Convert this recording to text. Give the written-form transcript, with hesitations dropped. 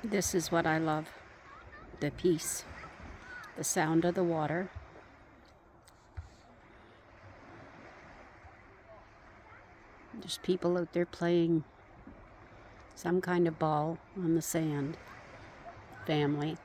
This is what I love. The peace. The sound of the water. There's people out there playing some kind of ball on the sand. Family.